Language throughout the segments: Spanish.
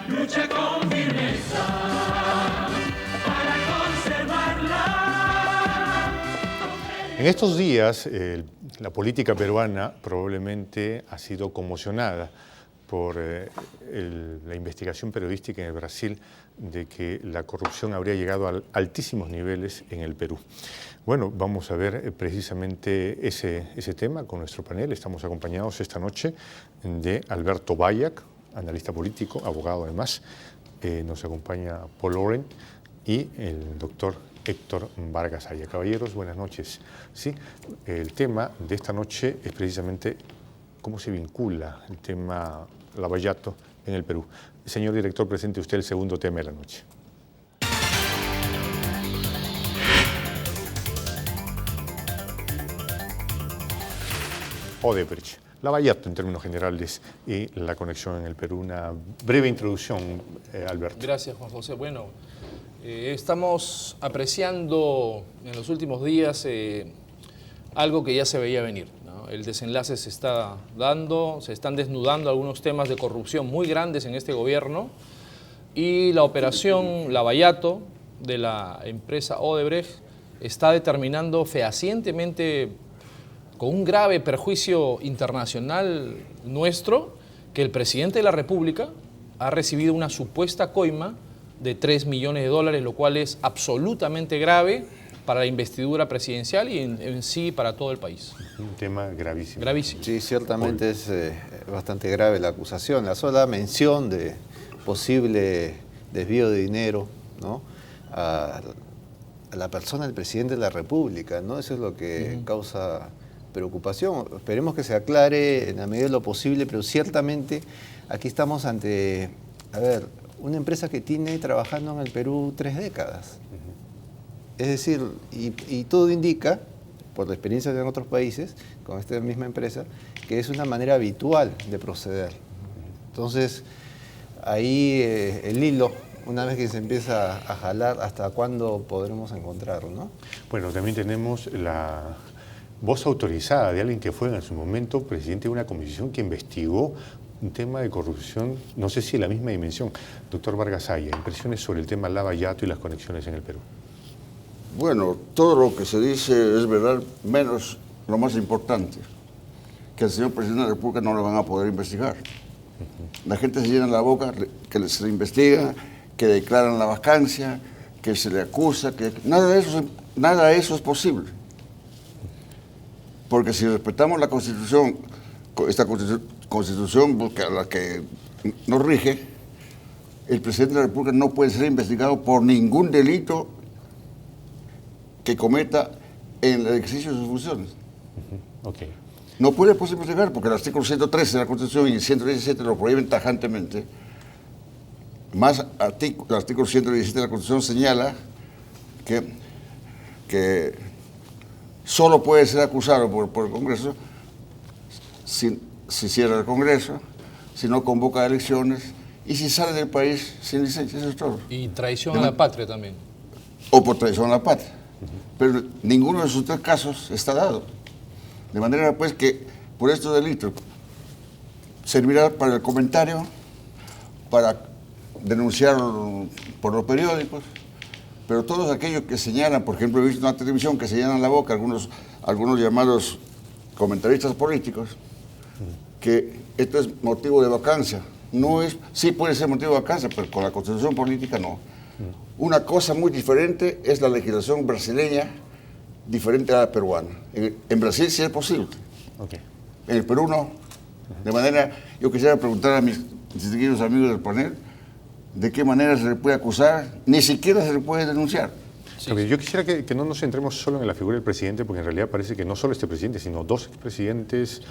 lucha con firmeza para conservarla. En estos días, la política peruana probablemente ha sido conmocionada por la investigación periodística en el Brasil de que la corrupción habría llegado a altísimos niveles en el Perú. Bueno, vamos a ver precisamente ese tema con nuestro panel. Estamos acompañados esta noche de Alberto Bayac, analista político, abogado además. Nos acompaña Paul Loren y el doctor Héctor Vargas Aya. Caballeros, buenas noches. Sí, el tema de esta noche es precisamente cómo se vincula el tema Lavallato en el Perú. Señor director, presente usted el segundo tema de la noche. Odebrecht, Lavallato en términos generales y la conexión en el Perú. Una breve introducción, Alberto. Gracias, Juan José. Bueno, estamos apreciando en los últimos días algo que ya se veía venir, ¿no? El desenlace se está dando, se están desnudando algunos temas de corrupción muy grandes en este gobierno y la operación Lavallato de la empresa Odebrecht está determinando fehacientemente, con un grave perjuicio internacional nuestro, que el presidente de la República ha recibido una supuesta coima de $3 millones, lo cual es absolutamente grave para la investidura presidencial y en sí para todo el país. Un tema gravísimo. Gravísimo. Sí, ciertamente es bastante grave la acusación. La sola mención de posible desvío de dinero, ¿no?, a la persona del presidente de la República, ¿no? Eso es lo que causa preocupación. Esperemos que se aclare en la medida de lo posible, pero ciertamente aquí estamos ante, una empresa que tiene trabajando en el Perú 3 décadas. Es decir, y todo indica, por la experiencia de otros países, con esta misma empresa, que es una manera habitual de proceder. Entonces, ahí el hilo, una vez que se empieza a jalar, ¿hasta cuándo podremos encontrarlo, no? Bueno, también tenemos la voz autorizada de alguien que fue en su momento presidente de una comisión que investigó un tema de corrupción, no sé si en la misma dimensión. Doctor Vargas Aya, impresiones sobre el tema Lavallato y las conexiones en el Perú. Bueno, todo lo que se dice es verdad, menos lo más importante, que al señor presidente de la República no lo van a poder investigar. La gente se llena la boca que se le investiga, que declaran la vacancia, que se le acusa, que nada de eso es posible. Porque si respetamos la Constitución, esta Constitución a la que nos rige, el presidente de la República no puede ser investigado por ningún delito que cometa en el ejercicio de sus funciones. Okay. No puede investigar porque el artículo 113 de la Constitución y el 117 lo prohíben tajantemente. Más el artículo 117 de la Constitución señala que solo puede ser acusado por el Congreso si cierra el Congreso, si no convoca elecciones y si sale del país sin licencia. Eso es todo. Y traición a la patria también. O por traición a la patria. Pero ninguno de esos 3 casos está dado. De manera pues que por estos delitos servirá para el comentario, para denunciar por los periódicos, pero todos aquellos que señalan, por ejemplo, he visto en la televisión que se llenan la boca algunos llamados comentaristas políticos, que esto es motivo de vacancia. No es, sí puede ser motivo de vacancia, pero con la Constitución política no. Una cosa muy diferente es la legislación brasileña, diferente a la peruana. En Brasil sí es posible. Okay. En el Perú no. De manera, yo quisiera preguntar a mis distinguidos amigos del panel, ¿de qué manera se le puede acusar? Ni siquiera se le puede denunciar. Sí. Yo quisiera que no nos centremos solo en la figura del presidente, porque en realidad parece que no solo este presidente, sino 2 expresidentes,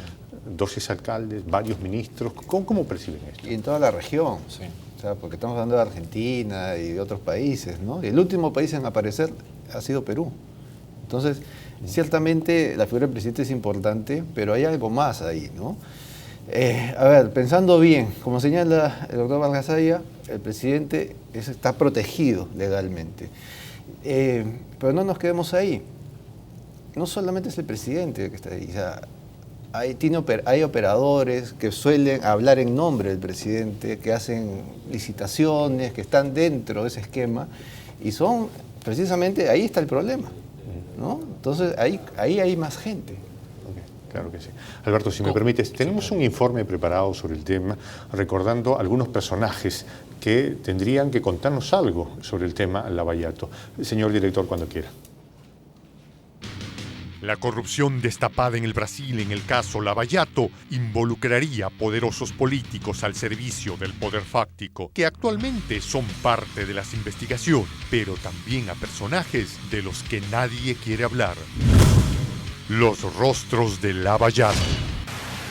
2 exalcaldes, varios ministros. ¿Cómo perciben esto? Y en toda la región. Sí. O sea, porque estamos hablando de Argentina y de otros países, ¿no? Y el último país en aparecer ha sido Perú. Entonces, ciertamente la figura del presidente es importante, pero hay algo más ahí, ¿no? Pensando bien, como señala el doctor Vargas Aya, el presidente está protegido legalmente. Pero no nos quedemos ahí. No solamente es el presidente que está ahí. O sea, hay operadores que suelen hablar en nombre del presidente, que hacen licitaciones, que están dentro de ese esquema, y son, precisamente, ahí está el problema, ¿no? Entonces, ahí hay más gente. Ok, claro que sí. Alberto, si me permites, tenemos un informe preparado sobre el tema, recordando algunos personajes que tendrían que contarnos algo sobre el tema Lavallato. Señor director, cuando quiera. La corrupción destapada en el Brasil en el caso Lavallato involucraría a poderosos políticos al servicio del poder fáctico, que actualmente son parte de las investigaciones, pero también a personajes de los que nadie quiere hablar. Los rostros de Lavallato.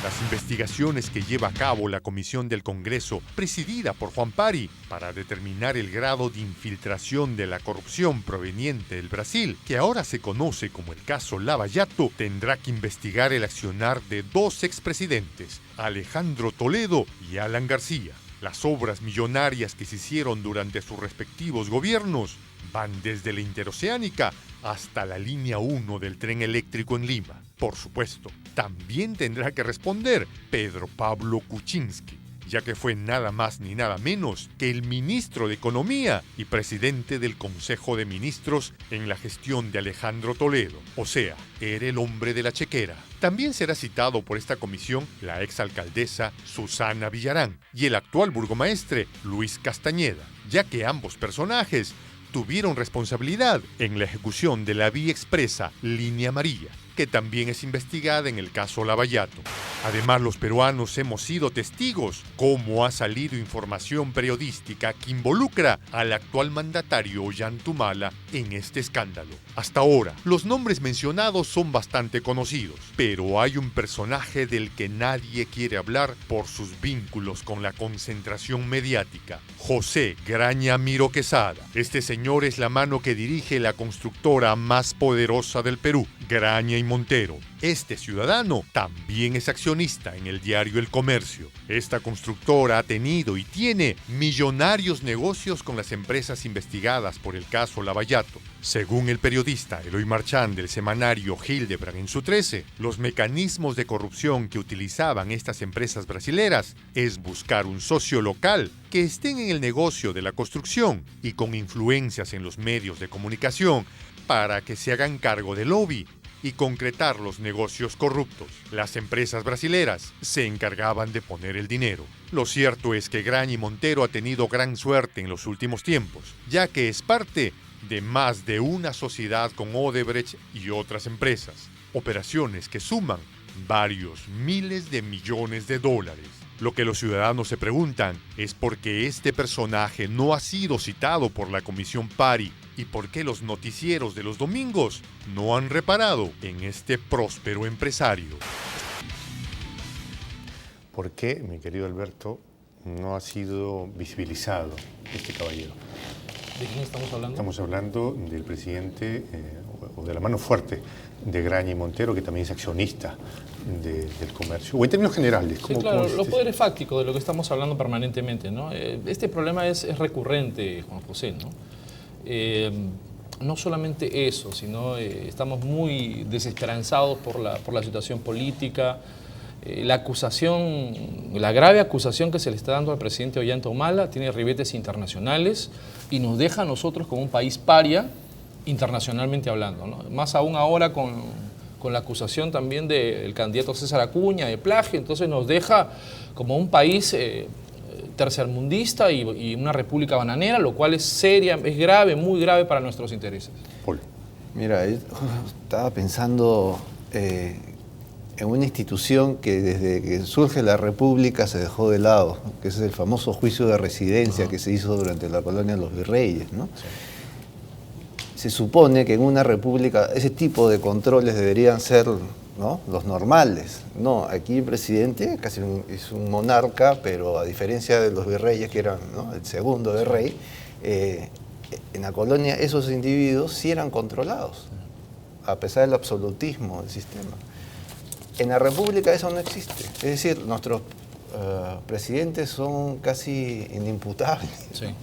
Las investigaciones que lleva a cabo la Comisión del Congreso, presidida por Juan Pari, para determinar el grado de infiltración de la corrupción proveniente del Brasil, que ahora se conoce como el caso Lavallato, tendrá que investigar el accionar de dos expresidentes, Alejandro Toledo y Alan García. Las obras millonarias que se hicieron durante sus respectivos gobiernos van desde la interoceánica hasta la línea 1 del tren eléctrico en Lima. Por supuesto, también tendrá que responder Pedro Pablo Kuczynski, ya que fue nada más ni nada menos que el ministro de Economía y presidente del Consejo de Ministros en la gestión de Alejandro Toledo, o sea, era el hombre de la chequera. También será citado por esta comisión la exalcaldesa Susana Villarán y el actual burgomaestre Luis Castañeda, ya que ambos personajes tuvieron responsabilidad en la ejecución de la vía expresa Línea Amarilla, que también es investigada en el caso Lavallato. Además, los peruanos hemos sido testigos cómo ha salido información periodística que involucra al actual mandatario Ollantumala en este escándalo. Hasta ahora, los nombres mencionados son bastante conocidos, pero hay un personaje del que nadie quiere hablar por sus vínculos con la concentración mediática: José Graña Miró Quesada. Este señor es la mano que dirige la constructora más poderosa del Perú, Graña y Montero. Este ciudadano también es accionista en el diario El Comercio. Esta constructora ha tenido y tiene millonarios negocios con las empresas investigadas por el caso Lavallato. Según el periodista Eloy Marchán del semanario Hildebrand en su 13, los mecanismos de corrupción que utilizaban estas empresas brasileras es buscar un socio local que estén en el negocio de la construcción y con influencias en los medios de comunicación para que se hagan cargo del lobby y concretar los negocios corruptos. Las empresas brasileras se encargaban de poner el dinero. Lo cierto es que Graña y Montero ha tenido gran suerte en los últimos tiempos, ya que es parte de más de una sociedad con Odebrecht y otras empresas, operaciones que suman varios miles de millones de dólares. Lo que los ciudadanos se preguntan es por qué este personaje no ha sido citado por la Comisión Pari y por qué los noticieros de los domingos no han reparado en este próspero empresario. ¿Por qué, mi querido Alberto, no ha sido visibilizado este caballero? ¿De quién estamos hablando? Estamos hablando del presidente o de la mano fuerte de Graña y Montero, que también es accionista del comercio. O en términos generales. Sí, claro, los poderes fácticos de lo que estamos hablando permanentemente, ¿no? Este problema es recurrente, Juan José, ¿no? No solamente eso, sino estamos muy desesperanzados por la situación política. La acusación, la grave acusación que se le está dando al presidente Ollantumala tiene ribetes internacionales y nos deja a nosotros como un país paria internacionalmente hablando, ¿no? Más aún ahora con la acusación también del candidato César Acuña de plagio, entonces nos deja como un país tercermundista y una república bananera, lo cual es seria, es grave, muy grave para nuestros intereses. Paul. Mira, yo estaba pensando en una institución que desde que surge la República se dejó de lado, que es el famoso juicio de residencia que se hizo durante la colonia de los virreyes, ¿no? Sí. Se supone que en una república ese tipo de controles deberían ser, ¿no?, los normales. No, aquí el presidente casi es un monarca, pero a diferencia de los virreyes, que eran, ¿no?, el segundo de rey, en la colonia esos individuos sí eran controlados, a pesar del absolutismo del sistema. En la república eso no existe. Es decir, nuestros presidentes son casi inimputables, Sí.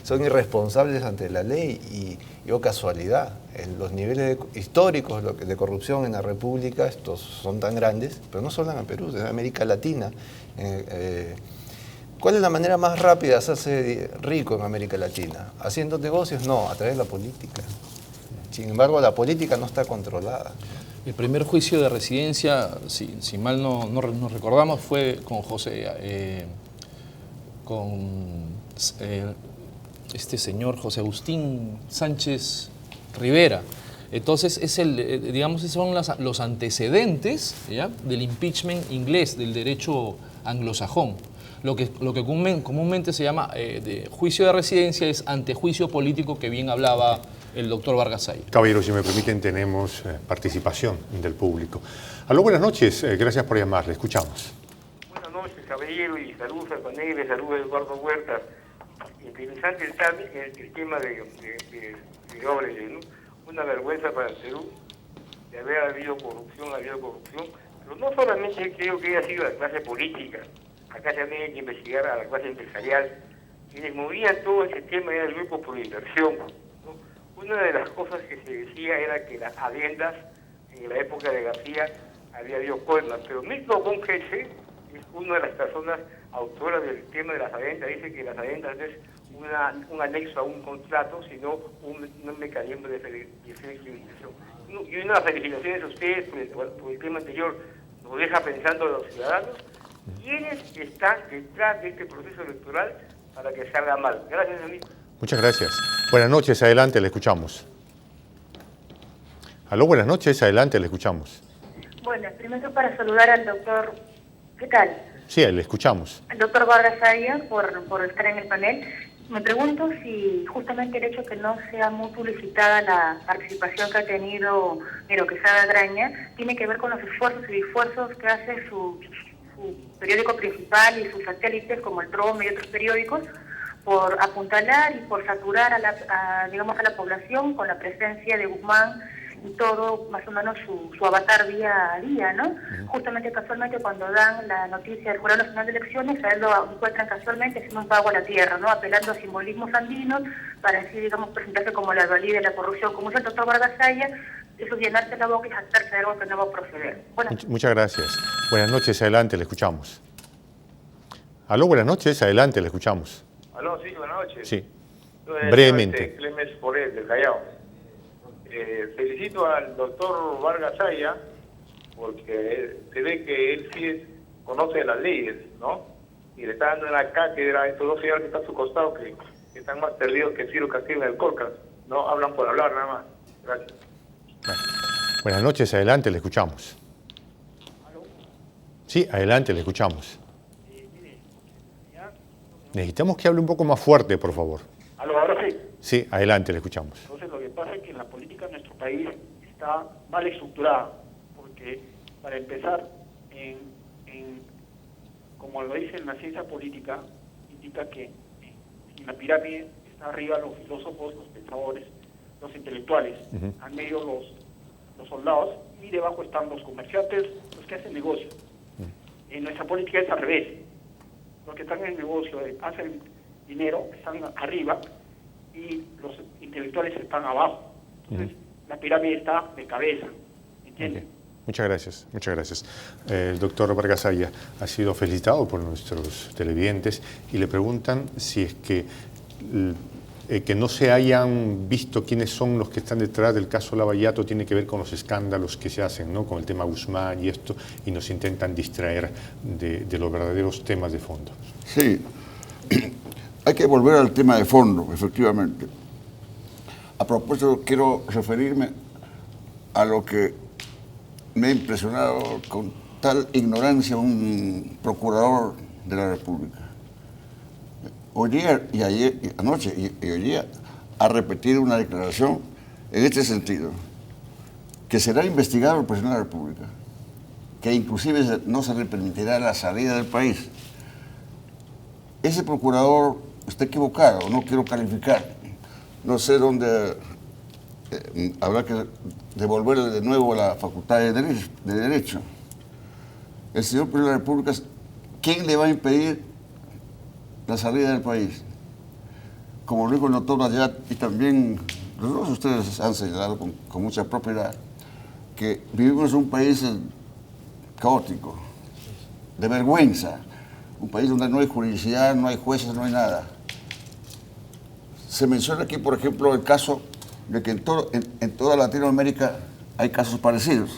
son irresponsables ante la ley y oh casualidad, los niveles históricos de corrupción en la República estos son tan grandes, pero no solo en Perú, en América Latina. ¿Cuál es la manera más rápida de hacerse rico en América Latina? ¿Haciendo negocios? No, a través de la política. Sin embargo, la política no está controlada. El primer juicio de residencia, si mal no recordamos, fue con este señor José Agustín Sánchez Rivera. Entonces, digamos, esos son los antecedentes, ¿ya?, del impeachment inglés, del derecho anglosajón. Lo que comúnmente se llama de juicio de residencia es antejuicio político, que bien hablaba el doctor Vargas Saya. Caballeros, si me permiten, tenemos participación del público. Aló, buenas noches, gracias por llamar, le escuchamos. Buenas noches, caballero, y saludos al panel, y saludos a Eduardo Huerta. Interesante el tema de Óbrega, ¿no? Una vergüenza para el Perú de haber habido corrupción, pero no solamente creo que haya sido la clase política, acá también hay que investigar a la clase empresarial. Quienes movían todo ese tema era el grupo por inversión, ¿no? Una de las cosas que se decía era que las adendas, en la época de García, había habido coimas, pero Milton Bungeche es una de las personas autoras del tema de las adendas, dice que las adendas no es un anexo a un contrato, sino un mecanismo de flexibilización. Y una de las felicitaciones a ustedes por el tema anterior nos deja pensando a los ciudadanos quiénes están detrás de este proceso electoral para que salga mal. Gracias, amigo. Muchas gracias. Buenas noches, adelante, le escuchamos. Aló, buenas noches, adelante, le escuchamos. Bueno, primero para saludar al doctor, ¿qué tal? Sí, le escuchamos. Al doctor Vargas Saya por estar en el panel. Me pregunto si justamente el hecho que no sea muy publicitada la participación que ha tenido Miro Quesada Graña tiene que ver con los esfuerzos que hace su periódico principal y sus satélites como el Trome y otros periódicos por apuntalar y por saturar a la población con la presencia de Guzmán y todo más o menos su avatar día a día, ¿no? Justamente casualmente cuando dan la noticia del Jurado Nacional de Elecciones, a él lo encuentran casualmente haciendo un pago a la tierra, ¿no? Apelando a simbolismos andinos para así, digamos, presentarse como la dualidad de la corrupción. Como dice el doctor Vargas Saya, eso es llenarse la boca y jactarse de algo que no va a proceder. Muchas gracias. Buenas noches, adelante, le escuchamos. Aló, buenas noches, adelante, le escuchamos. Aló, sí, buenas noches. Sí, brevemente. Clemens Forel, del Callao. Felicito al doctor Vargas Saya porque se ve que él sí conoce las leyes, ¿no? Y le está dando en la cátedra a estos dos señores que están a su costado, que están más perdidos que Ciro Castillo en el Colcas. No hablan por hablar, nada más. Gracias. Bueno. Buenas noches, adelante, le escuchamos. ¿Aló? Sí, adelante, le escuchamos. Necesitamos que hable un poco más fuerte, por favor. ¿Aló, ahora sí? Sí, adelante, le escuchamos. Entonces, lo que pasa es que la política de nuestro país está mal estructurada, porque, para empezar, como lo dice en la ciencia política, indica que en la pirámide está arriba los filósofos, los pensadores, los intelectuales, al medio los soldados, y debajo están los comerciantes, los que hacen negocio. En nuestra política es al revés. Los que están en el negocio hacen dinero, están arriba, y los intelectuales están abajo. Entonces, la pirámide está de cabeza, ¿entiendes? Okay. Muchas gracias, muchas gracias. El doctor Vargas Saya ha sido felicitado por nuestros televidentes y le preguntan si es que no se hayan visto quiénes son los que están detrás del caso Lavallato tiene que ver con los escándalos que se hacen, ¿no? Con el tema Guzmán y esto, y nos intentan distraer de los verdaderos temas de fondo. Sí, hay que volver al tema de fondo, efectivamente. A propósito, quiero referirme a lo que me ha impresionado con tal ignorancia un procurador de la República. Anoche y hoy día ha repetido una declaración en este sentido, que será investigado el presidente de la República, que inclusive no se le permitirá la salida del país. Ese procurador está equivocado, no quiero calificar, no sé dónde habrá que devolverle de nuevo la facultad de derecho. El señor presidente de la República ¿quién le va a impedir la salida del país? Como lo dijo el doctor Nayat, y también los dos ustedes han señalado con mucha propiedad, que vivimos en un país caótico, de vergüenza, un país donde no hay juridicidad, no hay jueces, no hay nada. Se menciona aquí, por ejemplo, el caso de que en toda Latinoamérica hay casos parecidos.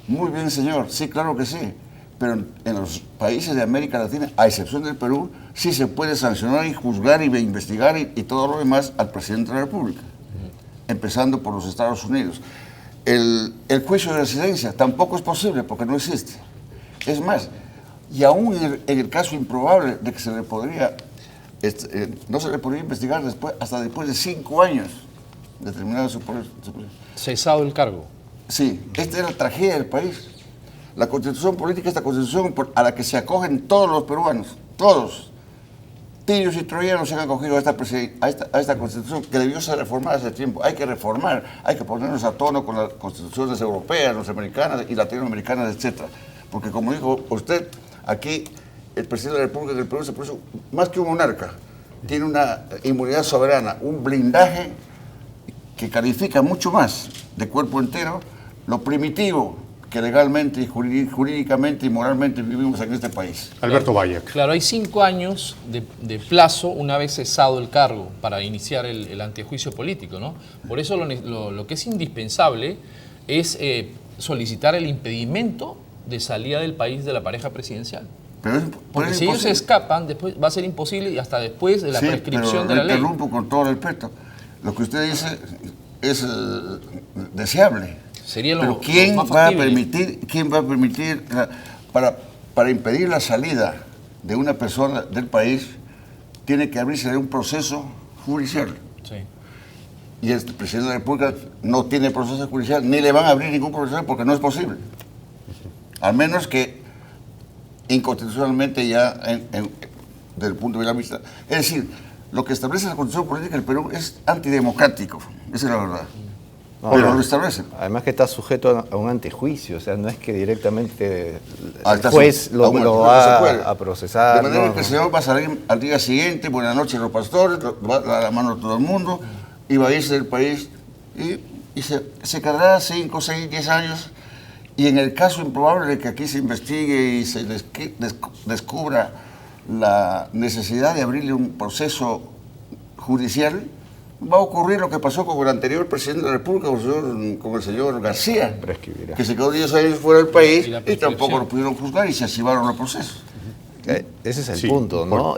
Muy bien, señor, sí, claro que sí, pero en los países de América Latina, a excepción del Perú, sí se puede sancionar y juzgar y investigar y todo lo demás al presidente de la República, empezando por los Estados Unidos. El juicio de residencia tampoco es posible porque no existe. Es más, y aún en el caso improbable de que se le podría, no se le podría investigar hasta después de 5 años de terminado su proceso. Cesado el cargo. Sí, esta es la tragedia del país. La constitución política, esta constitución a la que se acogen todos los peruanos, todos, tirios y troyanos se han acogido a esta constitución que debió ser reformada hace tiempo. Hay que reformar, hay que ponernos a tono con las constituciones europeas, norteamericanas y latinoamericanas, etc. Porque como dijo usted, aquí el presidente de la República del Perú se puso más que un monarca, tiene una inmunidad soberana, un blindaje que califica mucho más de cuerpo entero lo primitivo que legalmente y jurídicamente y moralmente vivimos en este país. Alberto Valle. Claro, hay 5 años de plazo una vez cesado el cargo para iniciar el antejuicio político, ¿no? Por eso lo que es indispensable es solicitar el impedimento de salida del país de la pareja presidencial. Porque si ellos se escapan, después va a ser imposible y hasta después de la prescripción de la ley. Interrumpo con todo respeto. Lo que usted dice es deseable. Sería pero ¿quién va a permitir para impedir la salida de una persona del país? Tiene que abrirse un proceso judicial. Sí. Y el presidente de la República no tiene proceso judicial, ni le van a abrir ningún proceso porque no es posible. Al menos que inconstitucionalmente ya desde el punto de vista. Es decir, lo que establece la Constitución Política del Perú es antidemocrático, esa es la verdad. No, pero lo establecen. Además que está sujeto a un antejuicio, o sea, no es que directamente el juez lo va a procesar. De manera que el señor va a salir al día siguiente, buenas noches los pastores, va a dar la mano a todo el mundo, y va a irse del país, y se quedará 5, 6, 10 años, y en el caso improbable de que aquí se investigue y se descubra la necesidad de abrirle un proceso judicial, va a ocurrir lo que pasó con el anterior presidente de la República, con el señor García, que se quedó 10 años fuera del país y tampoco lo pudieron juzgar y se archivaron los procesos. Ese es el punto, ¿no?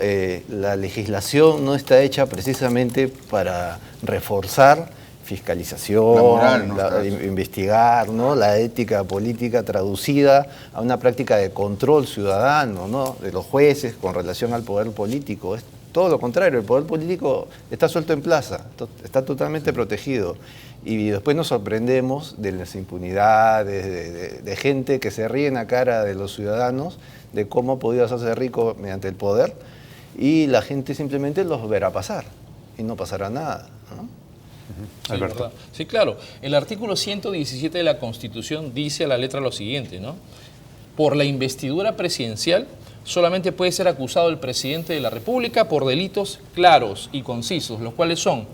La legislación no está hecha precisamente para reforzar fiscalización, la moral, investigar, ¿no? La ética política traducida a una práctica de control ciudadano, ¿no? De los jueces con relación al poder político. Es todo lo contrario, el poder político está suelto en plaza, está totalmente protegido. Y después nos sorprendemos de las impunidades, de gente que se ríe en la cara de los ciudadanos de cómo ha podido hacerse rico mediante el poder, y la gente simplemente los verá pasar y no pasará nada, ¿no? Sí, Alberto. Sí, claro. El artículo 117 de la Constitución dice a la letra lo siguiente, ¿no? Por la investidura presidencial solamente puede ser acusado el presidente de la República por delitos claros y concisos, los cuales son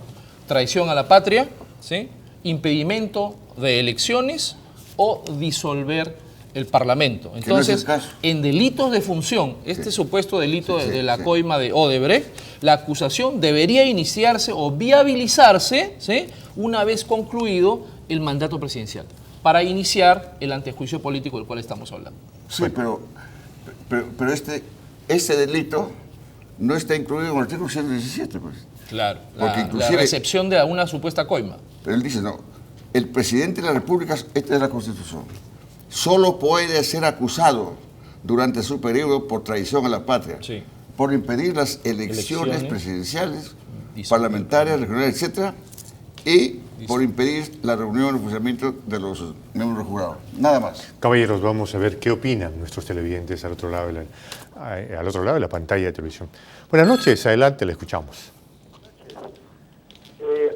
traición a la patria, ¿sí? Impedimento de elecciones o disolver el Parlamento. Entonces, en delitos de función, supuesto delito de la coima de Odebrecht, la acusación debería iniciarse o viabilizarse, ¿sí? Una vez concluido el mandato presidencial, para iniciar el antejuicio político del cual estamos hablando. Sí, pero este delito no está incluido en el artículo 117, pues. Claro, la recepción de una supuesta coima. Pero él dice, no, el presidente de la República, esta es la Constitución, solo puede ser acusado durante su periodo por traición a la patria, sí, por impedir las elecciones presidenciales, parlamentarias, regionales, etc., y por impedir la reunión y funcionamiento de los miembros del jurado. Nada más. Caballeros, vamos a ver qué opinan nuestros televidentes al otro lado de la pantalla de televisión. Buenas noches, adelante, le escuchamos.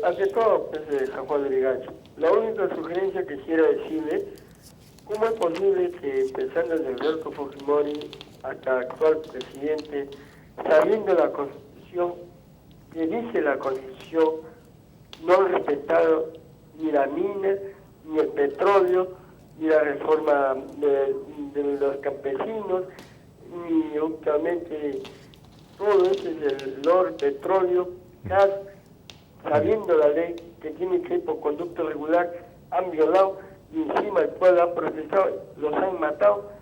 Ante todo, pues, San Juan de Lurigancho, la única sugerencia que quisiera decirle, ¿cómo es posible que pensando en Alberto Fujimori hasta el actual presidente, sabiendo la Constitución, que dice la Constitución, no han respetado ni la mina, ni el petróleo, ni la reforma de los campesinos, ni únicamente todo eso es el oro, petróleo, gas, sabiendo la ley que tiene que ir por conducto regular, han violado y encima el pueblo ha protestado, los han matado.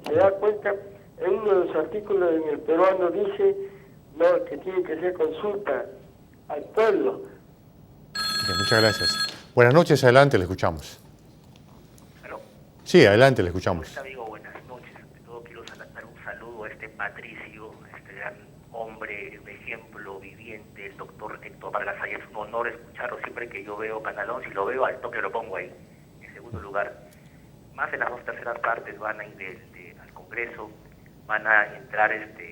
Se da cuenta, en uno de los artículos en el peruano dice no, que tiene que ser consulta al pueblo. Bien, muchas gracias. Buenas noches, adelante, le escuchamos. ¿Aló? Sí, adelante, le escuchamos. ¿Cómo está, amigo? Buenas noches. Ante todo quiero dar un saludo a este Patricio, este gran hombre de ejemplo viviente, el doctor Héctor Vargas Allá. Es un honor escucharlo siempre que yo veo Canal 11 y lo veo al toque lo pongo ahí. En segundo lugar, más de las 2/3 partes van a ir al Congreso, van a entrar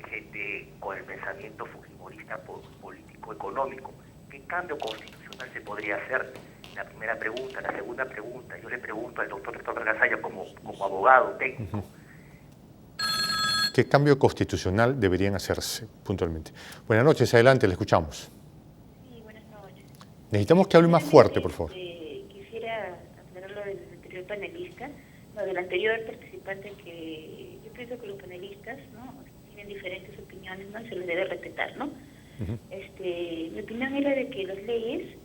gente con el pensamiento fujimorista político-económico. ¿Qué cambio constitucional se podría hacer? La primera pregunta. La segunda pregunta, yo le pregunto al doctor Héctor Vargas Allá como abogado técnico. ¿Qué cambio constitucional deberían hacerse puntualmente? Buenas noches, adelante, le escuchamos. Sí, buenas noches. Necesitamos que hable más fuerte, por favor. Quisiera aclarar lo del anterior panelista, lo del anterior participante, que yo pienso que los panelistas, ¿no?, tienen diferentes opiniones, ¿no?, y se les debe respetar, ¿no? Mi opinión era de que las leyes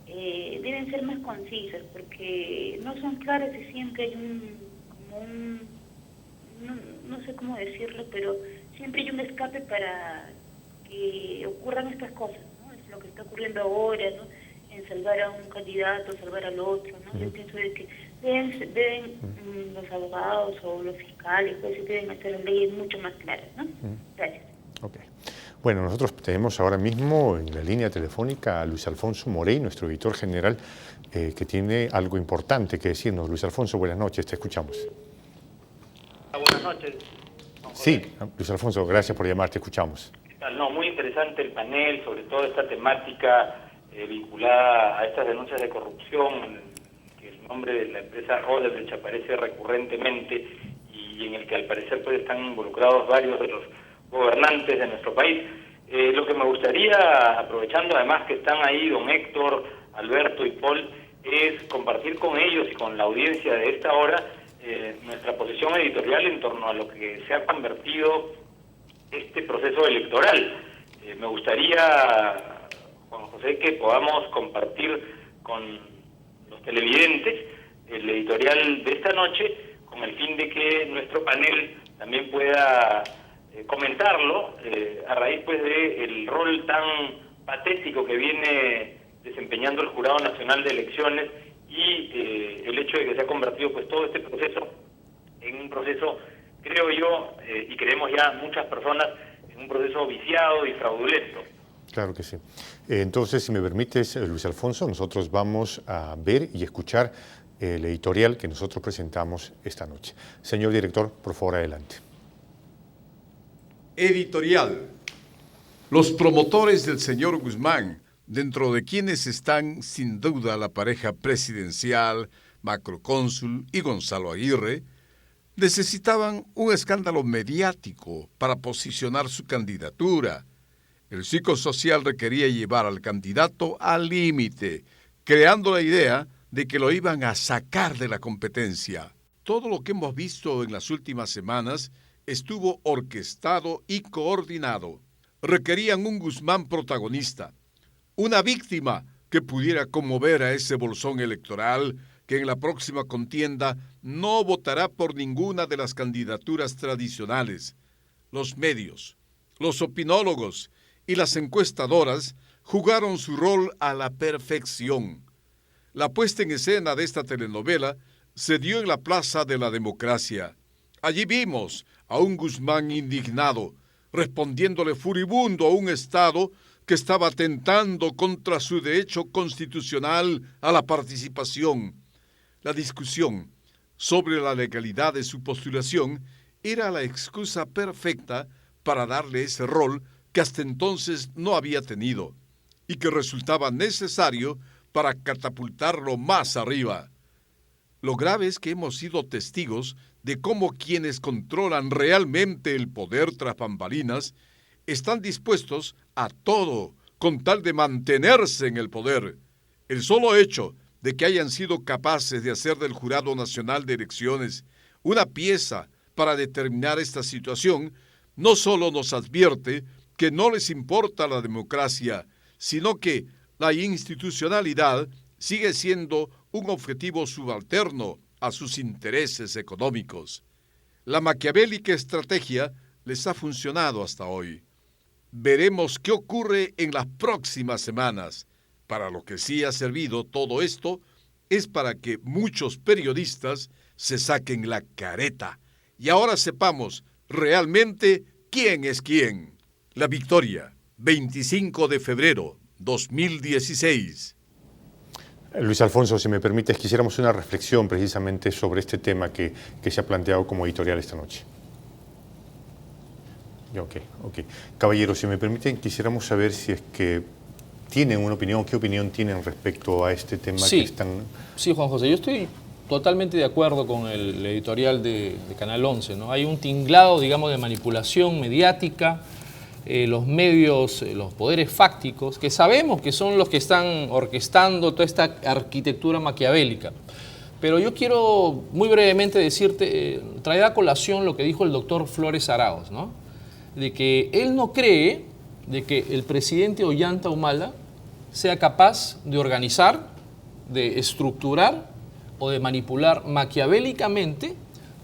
deben ser más concisas, porque no son claras y siempre hay no sé cómo decirlo, pero siempre hay un escape para que ocurran estas cosas, ¿no? Es lo que está ocurriendo ahora, ¿no?, en salvar a un candidato, salvar al otro, ¿no? Yo pienso de que deben los abogados o los fiscales, pues, deben hacer las leyes mucho más claras, ¿no? Gracias. Okay. Bueno, nosotros tenemos ahora mismo en la línea telefónica a Luis Alfonso Morey, nuestro editor general, que tiene algo importante que decirnos. Luis Alfonso, buenas noches, te escuchamos. Buenas noches. Sí, Luis Alfonso, gracias por llamar, te escuchamos. ¿Qué tal? No, muy interesante el panel, sobre todo esta temática vinculada a estas denuncias de corrupción, que el nombre de la empresa Odebrecht aparece recurrentemente y en el que al parecer pues están involucrados varios de los gobernantes de nuestro país. Lo que me gustaría, aprovechando además que están ahí don Héctor, Alberto y Paul, es compartir con ellos y con la audiencia de esta hora nuestra posición editorial en torno a lo que se ha convertido este proceso electoral. Me gustaría, Juan José, que podamos compartir con los televidentes el editorial de esta noche, con el fin de que nuestro panel también pueda comentarlo a raíz pues de el rol tan patético que viene desempeñando el Jurado Nacional de Elecciones y el hecho de que se ha convertido pues todo este proceso en un proceso, creo yo, y creemos ya muchas personas, en un proceso viciado y fraudulento. Claro que sí. Entonces, si me permites, Luis Alfonso, nosotros vamos a ver y escuchar el editorial que nosotros presentamos esta noche. Señor director, por favor, adelante. Editorial. Los promotores del señor Guzmán, dentro de quienes están sin duda la pareja presidencial, macrocónsul y Gonzalo Aguirre, necesitaban un escándalo mediático para posicionar su candidatura. El psicosocial requería llevar al candidato al límite, creando la idea de que lo iban a sacar de la competencia. Todo lo que hemos visto en las últimas semanas estuvo orquestado y coordinado. Requerían un Guzmán protagonista, una víctima que pudiera conmover a ese bolsón electoral que en la próxima contienda no votará por ninguna de las candidaturas tradicionales. Los medios, los opinólogos y las encuestadoras jugaron su rol a la perfección. La puesta en escena de esta telenovela se dio en la Plaza de la Democracia. Allí vimos a un Guzmán indignado, respondiéndole furibundo a un Estado que estaba atentando contra su derecho constitucional a la participación. La discusión sobre la legalidad de su postulación era la excusa perfecta para darle ese rol que hasta entonces no había tenido y que resultaba necesario para catapultarlo más arriba. Lo grave es que hemos sido testigos de cómo quienes controlan realmente el poder tras bambalinas están dispuestos a todo con tal de mantenerse en el poder. El solo hecho de que hayan sido capaces de hacer del Jurado Nacional de Elecciones una pieza para determinar esta situación no solo nos advierte que no les importa la democracia, sino que la institucionalidad sigue siendo un objetivo subalterno a sus intereses económicos. La maquiavélica estrategia les ha funcionado hasta hoy. Veremos qué ocurre en las próximas semanas. Para lo que sí ha servido todo esto es para que muchos periodistas se saquen la careta y ahora sepamos realmente quién es quién. La Victoria, 25 de febrero 2016. Luis Alfonso, si me permites, quisiéramos una reflexión precisamente sobre este tema que se ha planteado como editorial esta noche. Ok. Caballero, si me permiten, quisiéramos saber si es que tienen una opinión, qué opinión tienen respecto a este tema que están... Sí, Juan José, yo estoy totalmente de acuerdo con el editorial de Canal 11, ¿no? Hay un tinglado, digamos, de manipulación mediática, los medios, los poderes fácticos, que sabemos que son los que están orquestando toda esta arquitectura maquiavélica. Pero yo quiero muy brevemente decirte, traer a colación lo que dijo el doctor Flores Arauz, ¿no? De que él no cree de que el presidente Ollanta Humala sea capaz de organizar, de estructurar o de manipular maquiavélicamente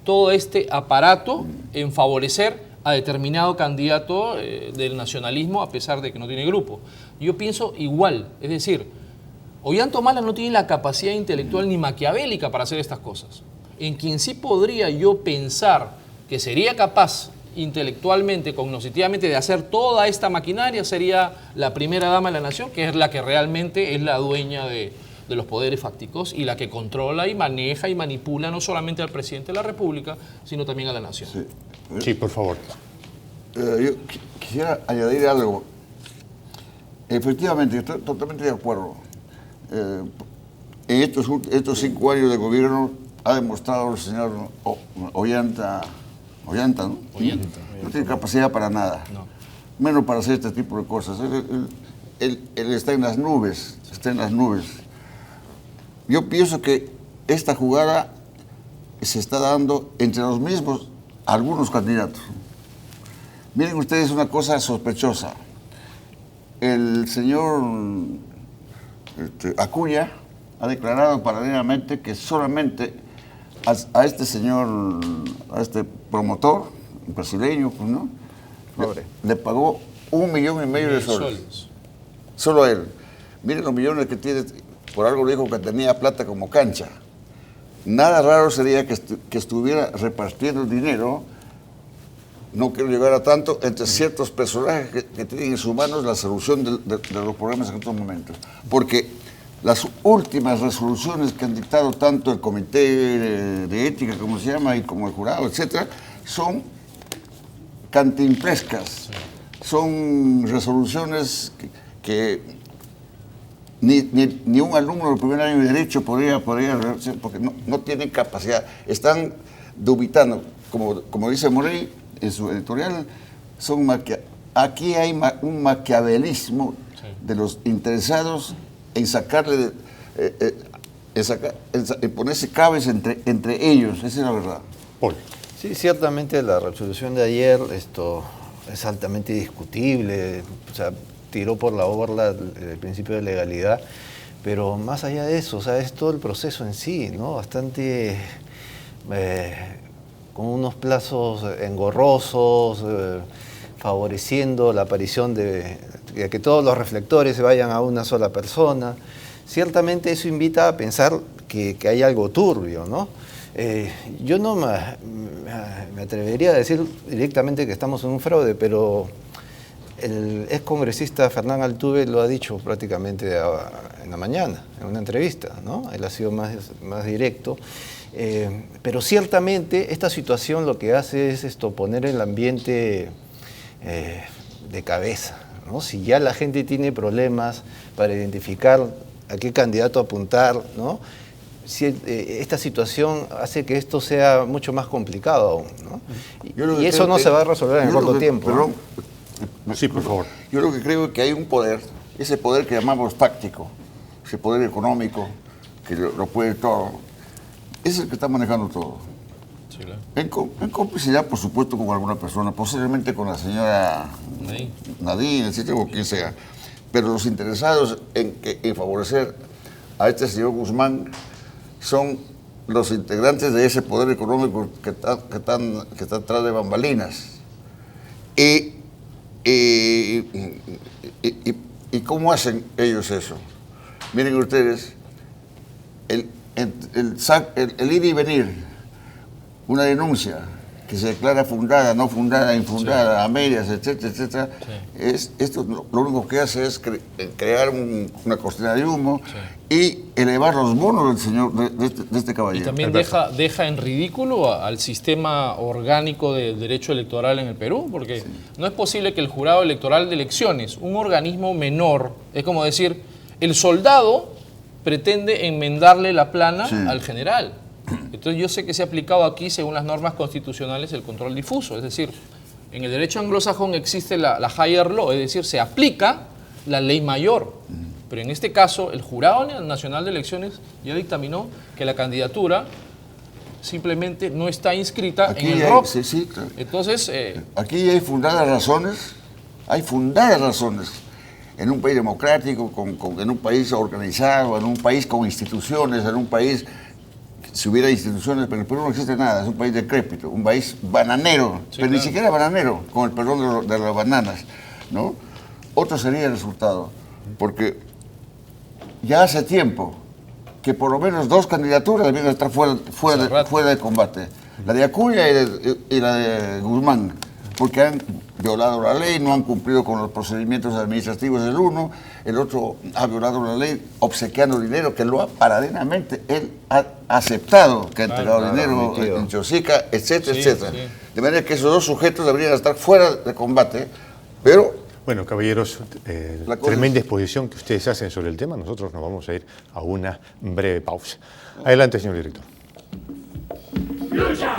todo este aparato en favorecer a determinado candidato del nacionalismo a pesar de que no tiene grupo. Yo pienso igual, es decir, Ollanta Humala no tiene la capacidad intelectual ni maquiavélica para hacer estas cosas. En quien sí podría yo pensar que sería capaz intelectualmente, cognitivamente, de hacer toda esta maquinaria sería la primera dama de la nación, que es la que realmente es la dueña de los poderes fácticos y la que controla y maneja y manipula no solamente al presidente de la República, sino también a la nación. Sí, por favor. Yo quisiera añadir algo. Efectivamente, estoy totalmente de acuerdo. En estos 5 años de gobierno ha demostrado el señor Ollanta, ¿no? No tiene capacidad para nada, menos para hacer este tipo de cosas. Él está en las nubes, Yo pienso que esta jugada se está dando entre los mismos algunos candidatos. Miren ustedes una cosa sospechosa. El señor Acuña ha declarado paralelamente que solamente a este señor, a este promotor brasileño, pues, ¿no? Le pagó 1,5 millones de soles. Solo a él. Miren los millones que tiene, por algo dijo que tenía plata como cancha. Nada raro sería que estuviera repartiendo el dinero, no quiero llegar a tanto, entre ciertos personajes que tienen en sus manos la solución de los problemas en estos momentos. Porque las últimas resoluciones que han dictado tanto el Comité de Ética, como se llama, y como el jurado, etcétera, son cantinflescas. Son resoluciones que ni un alumno del primer año de Derecho podría hacer, porque no tienen capacidad. Están dubitando, como dice Morey en su editorial, aquí hay un maquiavelismo de los interesados en sacarle, en ponerse cabezas entre ellos, esa es la verdad. Paul. Sí, ciertamente la resolución de ayer es altamente discutible, o sea, tiró por la borda el principio de legalidad, pero más allá de eso, o sea, es todo el proceso en sí, ¿no? Bastante con unos plazos engorrosos, favoreciendo la aparición de que todos los reflectores se vayan a una sola persona. Ciertamente eso invita a pensar que hay algo turbio, ¿no? Yo no me atrevería a decir directamente que estamos en un fraude, pero el ex congresista Fernán Altuve lo ha dicho prácticamente en la mañana, en una entrevista, ¿no? Él ha sido más directo. Pero ciertamente esta situación lo que hace es poner el ambiente de cabeza, ¿no? Si ya la gente tiene problemas para identificar a qué candidato apuntar, ¿no? esta situación hace que esto sea mucho más complicado aún, ¿no? Y eso creo no que- se va a resolver en yo corto lo que- tiempo. perdón. Sí, por favor. Yo lo que creo es que hay un poder, ese poder que llamamos táctico, ese poder económico, que lo puede todo, es el que está manejando todo. Sí, claro. En complicidad, por supuesto, con alguna persona, posiblemente con la señora Nadine, etcétera, o quien sea. Pero los interesados en favorecer a este señor Guzmán son los integrantes de ese poder económico que está atrás de bambalinas. ¿Y cómo hacen ellos eso? Miren ustedes, el ir y venir, una denuncia que se declara fundada, no fundada, infundada, a medias, etcétera, etcétera, esto lo único que hace es crear una cortina de humo y elevar los bonos del señor, de este Y caballero. también deja en ridículo al sistema orgánico de derecho electoral en el Perú, porque no es posible que el jurado electoral de elecciones, un organismo menor, es como decir, el soldado pretende enmendarle la plana al general. Entonces yo sé que se ha aplicado aquí, según las normas constitucionales, el control difuso, es decir, en el derecho anglosajón existe la higher law, es decir, se aplica la ley mayor. Pero en este caso, el Jurado Nacional de Elecciones ya dictaminó que la candidatura simplemente no está inscrita Aquí en el hay- ROC. sí, claro. Entonces, Aquí hay fundadas razones en un país democrático, en un país organizado, en un país con instituciones, en un país, si hubiera instituciones, pero el Perú no existe nada, es un país decrépito, un país bananero, pero ni siquiera bananero, con el perdón de las bananas, ¿no? Otro sería el resultado, porque ya hace tiempo que por lo menos 2 candidaturas debían estar fuera de combate, la de Acuña y la de Guzmán, porque han violado la ley, no han cumplido con los procedimientos administrativos del uno, el otro ha violado la ley obsequiando dinero que lo ha paralelamente él ha aceptado, que ha entregado dinero en Chosica, etcétera, etcétera. De manera que esos 2 sujetos deberían estar fuera de combate, pero... Bueno, caballeros, tremenda exposición que ustedes hacen sobre el tema. Nosotros nos vamos a ir a una breve pausa. Adelante, señor director. Lucha